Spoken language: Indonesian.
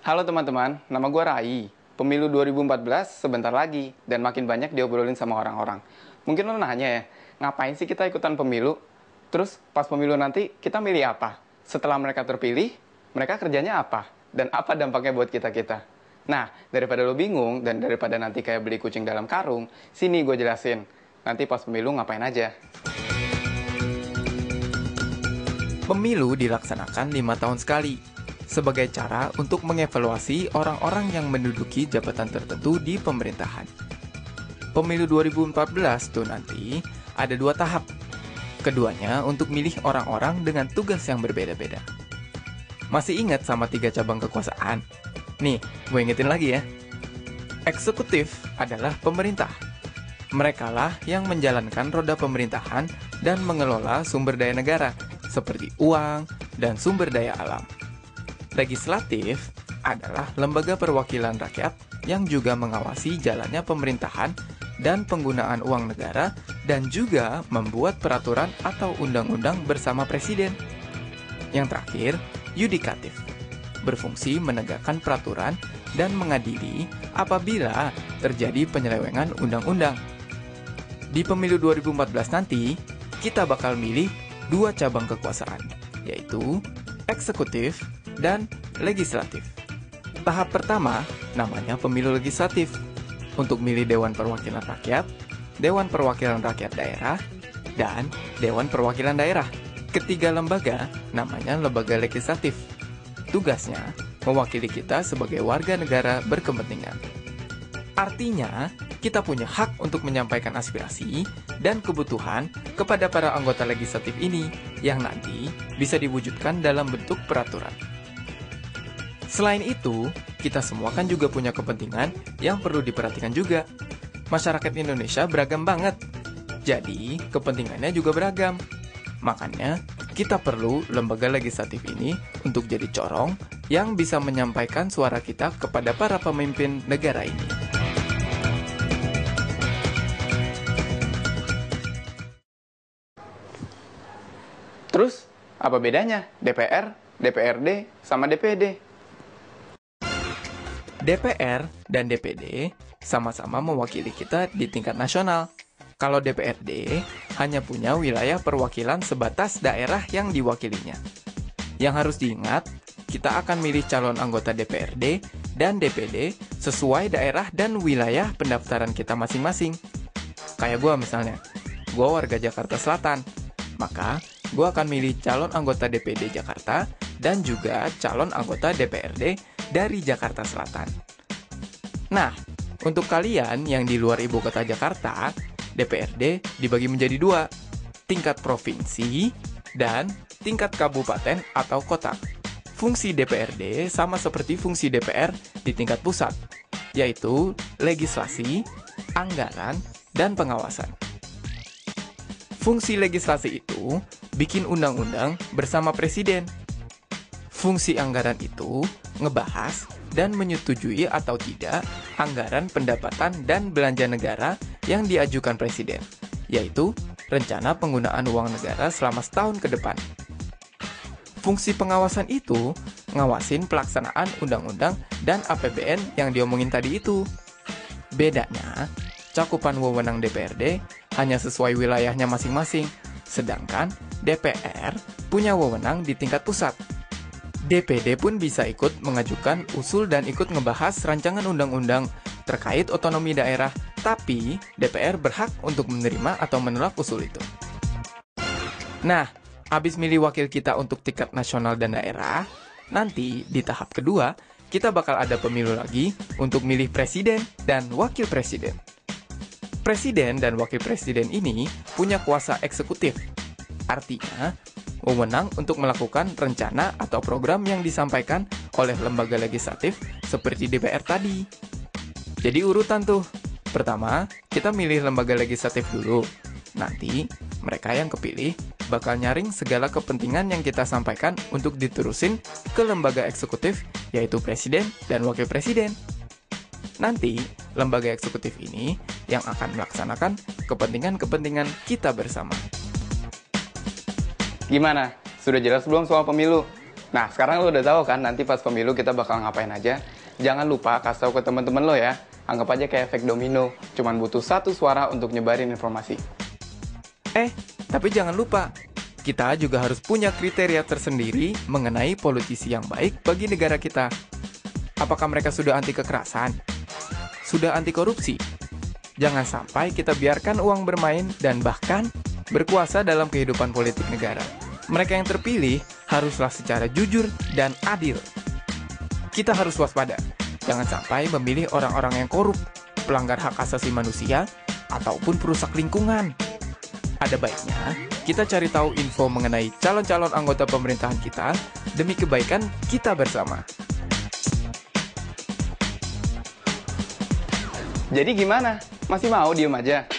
Halo teman-teman, nama gue Rai. Pemilu 2014 sebentar lagi dan makin banyak diobrolin sama orang-orang. Mungkin lo nanya ya, ngapain sih kita ikutan pemilu? Terus pas pemilu nanti kita milih apa? Setelah mereka terpilih, mereka kerjanya apa? Dan apa dampaknya buat kita-kita? Nah, daripada lo bingung dan daripada nanti kayak beli kucing dalam karung, sini gue jelasin. Nanti pas pemilu ngapain aja. Pemilu dilaksanakan 5 tahun sekali, sebagai cara untuk mengevaluasi orang-orang yang menduduki jabatan tertentu di pemerintahan. Pemilu 2014 tuh nanti ada 2 tahap. Keduanya untuk milih orang-orang dengan tugas yang berbeda-beda. Masih ingat sama 3 cabang kekuasaan? Nih, gue ingetin lagi ya. Eksekutif adalah pemerintah. Merekalah yang menjalankan roda pemerintahan dan mengelola sumber daya negara, seperti uang dan sumber daya alam. Legislatif adalah lembaga perwakilan rakyat yang juga mengawasi jalannya pemerintahan dan penggunaan uang negara dan juga membuat peraturan atau undang-undang bersama presiden. Yang terakhir, yudikatif, berfungsi menegakkan peraturan dan mengadili apabila terjadi penyelewengan undang-undang. Di pemilu 2014 nanti, kita bakal milih 2 cabang kekuasaan, yaitu eksekutif dan legislatif. Tahap pertama namanya pemilu legislatif. Untuk milih Dewan Perwakilan Rakyat, Dewan Perwakilan Rakyat Daerah, dan Dewan Perwakilan Daerah. Ketiga lembaga namanya lembaga legislatif. Tugasnya mewakili kita sebagai warga negara berkepentingan. Artinya, kita punya hak untuk menyampaikan aspirasi dan kebutuhan kepada para anggota legislatif ini yang nanti bisa diwujudkan dalam bentuk peraturan. Selain itu, kita semua kan juga punya kepentingan yang perlu diperhatikan juga. Masyarakat Indonesia beragam banget, jadi kepentingannya juga beragam. Makanya, kita perlu lembaga legislatif ini untuk jadi corong yang bisa menyampaikan suara kita kepada para pemimpin negara ini. Terus, apa bedanya DPR, DPRD, sama DPD? DPR dan DPD sama-sama mewakili kita di tingkat nasional. Kalau DPRD hanya punya wilayah perwakilan sebatas daerah yang diwakilinya. Yang harus diingat, kita akan milih calon anggota DPRD dan DPD sesuai daerah dan wilayah pendaftaran kita masing-masing. Kayak gue misalnya, gue warga Jakarta Selatan, maka gue akan milih calon anggota DPD Jakarta dan juga calon anggota DPRD dari Jakarta Selatan. Nah, untuk kalian yang di luar ibu kota Jakarta, DPRD dibagi menjadi 2, tingkat provinsi dan tingkat kabupaten atau kota. Fungsi DPRD sama seperti fungsi DPR di tingkat pusat, yaitu legislasi, anggaran, dan pengawasan. Fungsi legislasi itu bikin undang-undang bersama presiden. Fungsi anggaran itu ngebahas dan menyetujui atau tidak anggaran pendapatan dan belanja negara yang diajukan presiden, yaitu rencana penggunaan uang negara selama setahun ke depan. Fungsi pengawasan itu ngawasin pelaksanaan undang-undang dan APBN yang diomongin tadi itu. Bedanya, cakupan wewenang DPRD hanya sesuai wilayahnya masing-masing, sedangkan DPR punya wewenang di tingkat pusat. DPD pun bisa ikut mengajukan usul dan ikut ngebahas rancangan undang-undang terkait otonomi daerah, tapi DPR berhak untuk menerima atau menolak usul itu. Nah, habis milih wakil kita untuk tingkat nasional dan daerah, nanti di tahap kedua, kita bakal ada pemilu lagi untuk milih presiden dan wakil presiden. Presiden dan wakil presiden ini punya kuasa eksekutif. Artinya, wewenang untuk melakukan rencana atau program yang disampaikan oleh lembaga legislatif seperti DPR tadi. Jadi urutan tuh. Pertama, kita milih lembaga legislatif dulu. Nanti, mereka yang kepilih bakal nyaring segala kepentingan yang kita sampaikan untuk diterusin ke lembaga eksekutif, yaitu presiden dan wakil presiden. Nanti, lembaga eksekutif ini yang akan melaksanakan kepentingan-kepentingan kita bersama. Gimana? Sudah jelas belum soal pemilu? Nah, sekarang lo udah tahu kan nanti pas pemilu kita bakal ngapain aja. Jangan lupa kasih tahu ke teman-teman lo ya. Anggap aja kayak efek domino, cuman butuh satu suara untuk nyebarin informasi. Tapi jangan lupa, kita juga harus punya kriteria tersendiri mengenai politisi yang baik bagi negara kita. Apakah mereka sudah anti kekerasan? Sudah anti korupsi? Jangan sampai kita biarkan uang bermain dan bahkan berkuasa dalam kehidupan politik negara. Mereka yang terpilih haruslah secara jujur dan adil. Kita harus waspada. Jangan sampai memilih orang-orang yang korup, pelanggar hak asasi manusia, ataupun perusak lingkungan. Ada baiknya kita cari tahu info mengenai calon-calon anggota pemerintahan kita demi kebaikan kita bersama. Jadi gimana? Masih mau diem aja?